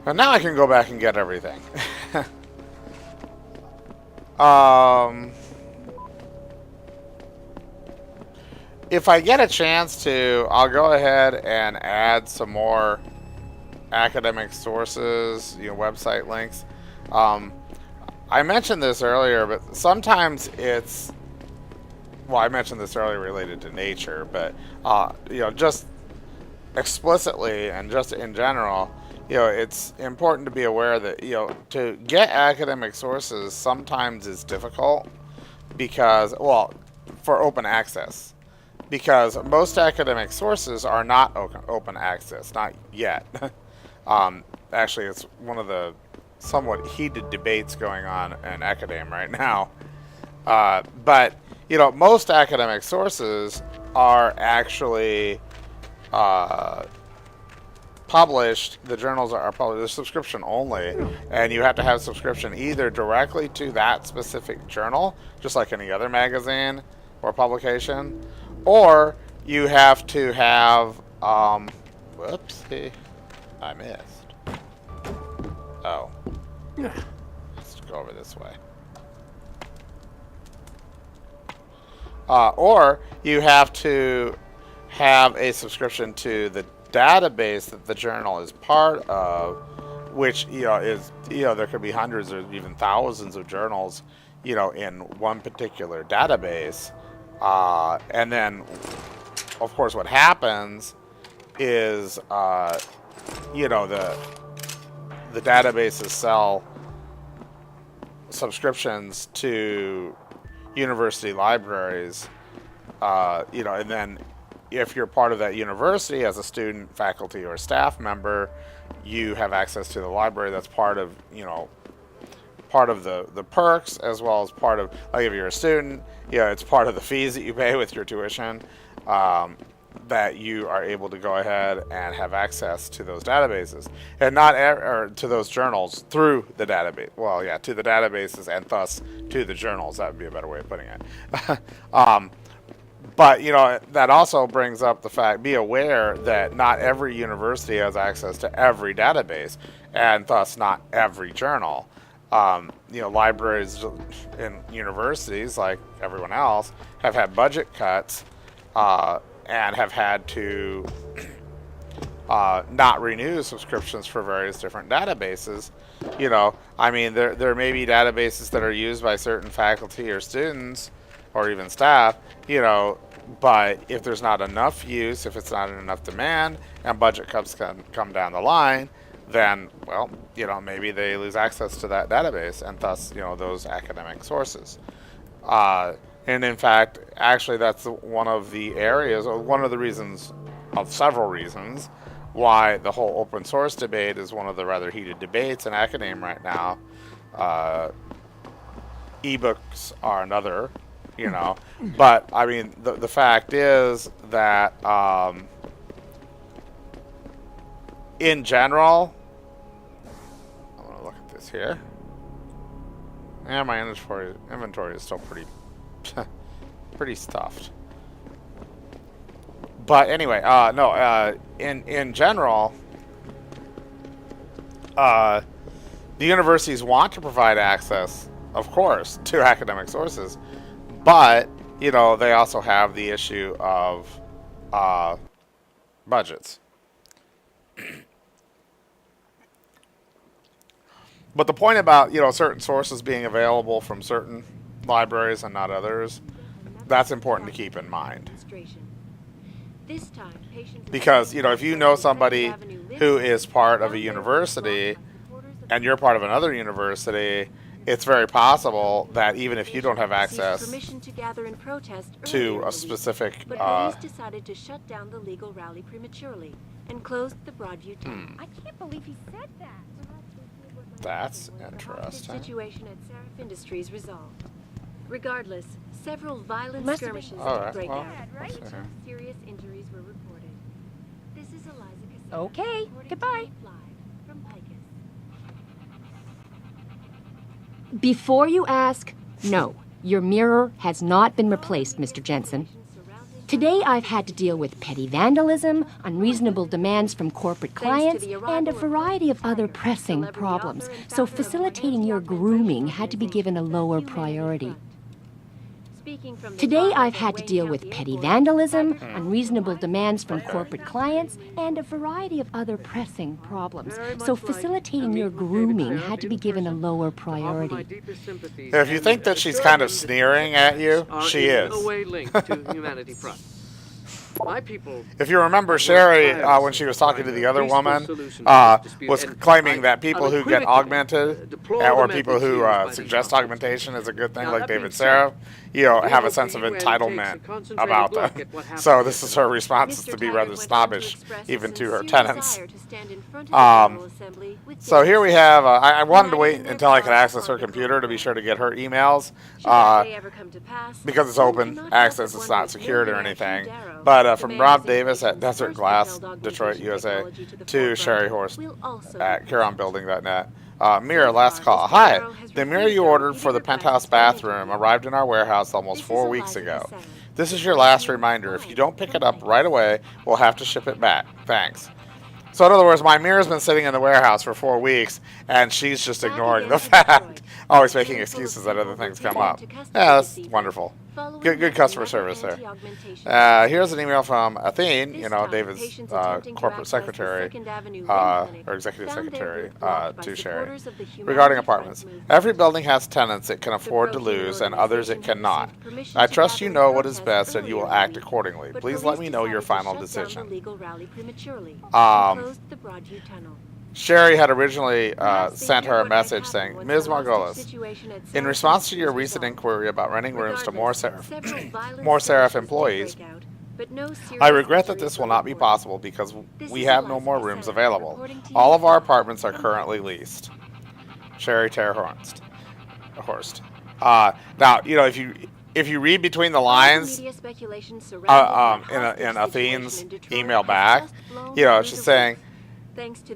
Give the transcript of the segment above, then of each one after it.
And now I can go back and get everything. um, if I get a chance to, I'll go ahead and add some more academic sources, website links. Um, I mentioned this earlier, but sometimes it's, well, I mentioned this earlier related to nature, but just explicitly and just in general, it's important to be aware that to get academic sources sometimes is difficult because, well, for open access, because most academic sources are not open access, not yet. Actually, it's one of the somewhat heated debates going on in academe right now. But most academic sources are actually published. The journals are published. They're subscription only, and you have to have subscription either directly to that specific journal, just like any other magazine or publication, or you have to have. Whoopsie, I missed. Oh, let's go over this way. Or you have to have a subscription to the database that the journal is part of, which is there could be hundreds or even thousands of journals in one particular database, and then of course what happens is the databases sell subscriptions to university libraries, and then if you're part of that university as a student, faculty, or staff member, you have access to the library. That's part of the perks, as well as part of, like, if you're a student, it's part of the fees that you pay with your tuition, that you are able to go ahead and have access to those databases, and not or to those journals through the database. Well, yeah, to the databases and thus to the journals. That would be a better way of putting it. But that also brings up the fact: be aware that not every university has access to every database, and thus not every journal. Libraries and universities, like everyone else, have had budget cuts. And have had to not renew subscriptions for various different databases. There may be databases that are used by certain faculty or students or even staff, but if there's not enough use, if it's not enough demand, and budget cuts come down the line, then, well, maybe they lose access to that database and thus, those academic sources. And in fact, actually, that's one of the areas, or one of the reasons, of several reasons, why the whole open source debate is one of the rather heated debates in academe right now. Ebooks are another, But, I mean, the fact is that, in general, I'm going to look at this here. And my inventory is still pretty stuffed. But anyway, in general, the universities want to provide access, of course, to academic sources, but they also have the issue of budgets. But the point about certain sources being available from certain libraries and not others, that's important to keep in mind. Because if you know somebody who is part of a university and you're part of another university, it's very possible that even if you don't have access to a specific police decided to shut down the legal rally prematurely and closed the Broadview town. I can't believe he said that. That's interesting. The situation at Seraph Industries resolved. Regardless, several violent skirmishes did break out. Serious injuries were reported. This is Eliza Cassell. Okay, goodbye. From Picus. Before you ask, no, your mirror has not been replaced, Mr. Jensen. Today I've had to deal with petty vandalism, unreasonable demands from corporate clients, and a variety of other pressing problems. So facilitating your grooming had to be given a lower priority. Today I've had to deal with petty vandalism, unreasonable demands from corporate clients, and a variety of other pressing problems. So facilitating your grooming had to be given a lower priority. If you think that she's kind of sneering at you, she is. If you remember, Sherry, when she was talking to the other woman, was claiming that people who get augmented, or people who suggest augmentation is a good thing, like David Seraph, have a sense of entitlement about them. So this is her response, is to be rather snobbish, even to her tenants. So here we have, I wanted to wait until I could access her computer to be sure to get her emails, because it's open access, it's not secured or anything. But from Rob Davis at Desert Glass, Detroit, USA, to Sherry Horst at CaronBuilding.net. Mirror, last call. Hi, the mirror you ordered for the penthouse bathroom arrived in our warehouse almost 4 weeks ago. This is your last reminder. If you don't pick it up right away, we'll have to ship it back. Thanks. So in other words, my mirror's been sitting in the warehouse for 4 weeks, and she's just ignoring the fact. Always making excuses that other things come up. Yeah, that's wonderful. Good customer service there. Here's an email from Athene, David's corporate secretary, or executive secretary, to Sherry, regarding apartments. Every building has tenants it can afford to lose and others it cannot. I trust you know what is best and you will act accordingly. Please let me know your final decision. Sherry had originally sent her a message saying, Ms. Margolis, in response to your recent inquiry about renting rooms to more Seraph employees, I regret that this will not be possible because we have no more rooms available. All of our apartments are currently leased. Sherry Terhorst. Now, if you read between the lines in Athene's email back, she's saying,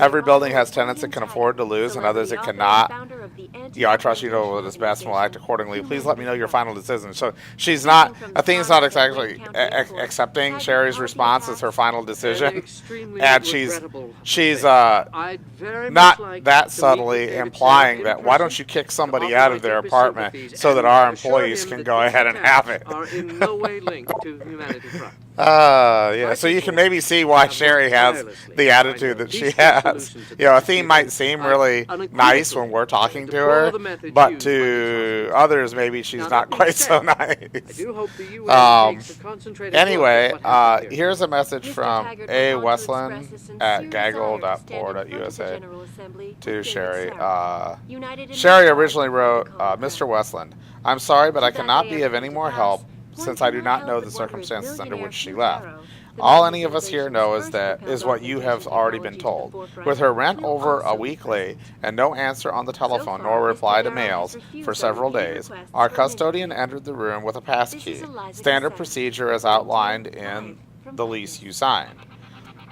every building has tenants it can afford to lose and others it cannot. I trust you know what is best and will act accordingly. Please let me know your final decision. So Athene's not exactly accepting Sherry's response as her final decision. And she's not that subtly implying that why don't you kick somebody out of their apartment so that our employees can go ahead and have it. So you can maybe see why Sherry has the attitude that she has. Athene might seem really nice when we're talking to her, but to others, maybe she's not quite so nice. Anyway, here's a message from A. Westland at gaggle.por.usa to Sherry. Sherry originally wrote, Mr. Westland, I'm sorry, but I cannot be of any more help since I do not know the circumstances under which she left. All any of us here know is what you have already been told. With her rent over a week late and no answer on the telephone nor reply to mails for several days, our custodian entered the room with a pass key, standard procedure as outlined in the lease you signed.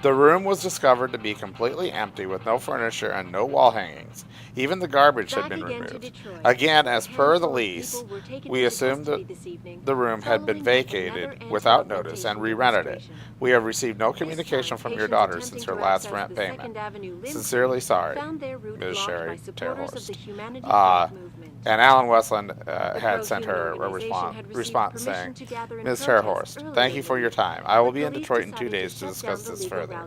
The room was discovered to be completely empty with no furniture and no wall hangings. Even the garbage had been removed. Again, as per the lease, we assumed that the room had been vacated without notice and re-rented it. We have received no communication from your daughter since her last rent payment. Sincerely sorry, Ms. Sherry Terhorst. And Alan Westland had sent her a response saying, Ms. Terhorst, thank you for your time. I will be in Detroit in 2 days to discuss this further.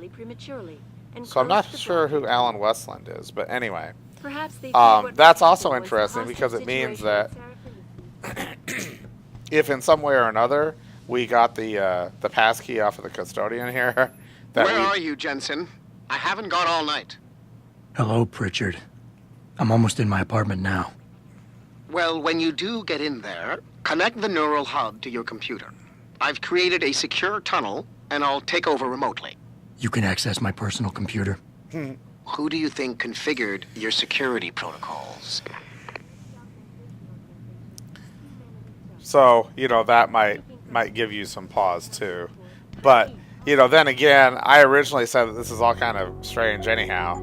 So I'm not sure who Alan Westland is, but anyway. That's also interesting because it means that if in some way or another we got the pass key off of the custodian here. Where are you, Jensen? I haven't got all night. Hello, Pritchard. I'm almost in my apartment now. Well, when you do get in there, connect the neural hub to your computer. I've created a secure tunnel, and I'll take over remotely. You can access my personal computer. Who do you think configured your security protocols? So, that might give you some pause too. But, then again, I originally said that this is all kind of strange anyhow.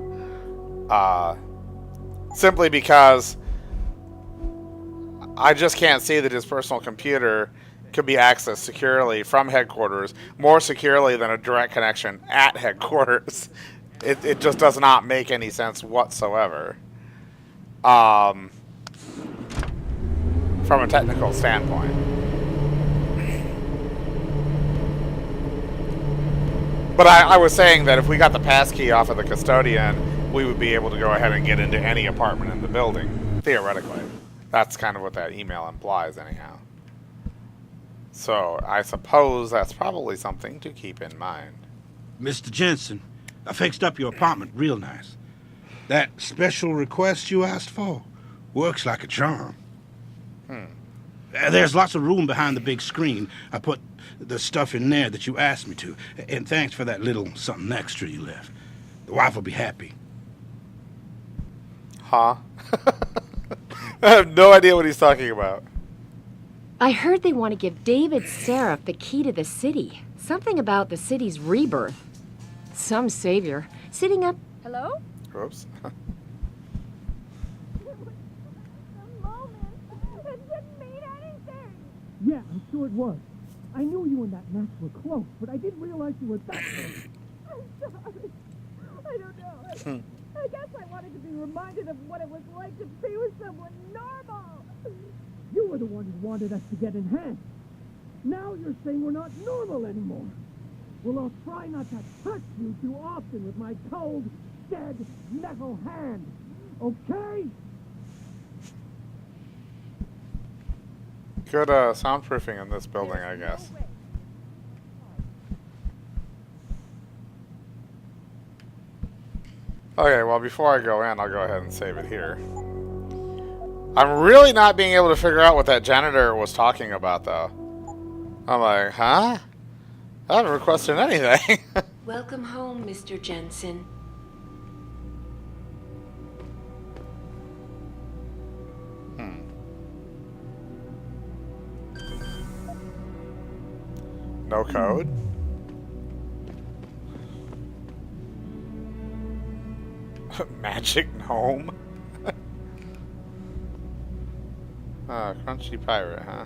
Simply because I just can't see that his personal computer could be accessed securely from headquarters, more securely than a direct connection at headquarters. It just does not make any sense whatsoever. From a technical standpoint. But I was saying that if we got the passkey off of the custodian, we would be able to go ahead and get into any apartment in the building, theoretically. That's kind of what that email implies, anyhow. So I suppose that's probably something to keep in mind. Mr. Jensen, I fixed up your apartment real nice. That special request you asked for works like a charm. There's lots of room behind the big screen. I put the stuff in there that you asked me to. And thanks for that little something extra you left. The wife will be happy. Huh? I have no idea what he's talking about. I heard they want to give David Seraph the key to the city. Something about the city's rebirth. Some savior sitting up... Hello? Oops. Yeah, I'm sure it was. I knew you and that Max were close, but I didn't realize you were that close. I'm sorry. I don't know. I guess I wanted to be reminded of what it was like to be with someone normal. You were the one who wanted us to get enhanced. Now you're saying we're not normal anymore. Well, I'll try not to touch you too often with my cold, dead, metal hand. Okay? Good soundproofing in this building, I guess. Okay, well, before I go in, I'll go ahead and save it here. I'm really not being able to figure out what that janitor was talking about, though. I'm like, huh? I haven't requested anything. Welcome home, Mr. Jensen. No code? Magic gnome? Crunchy pirate, huh?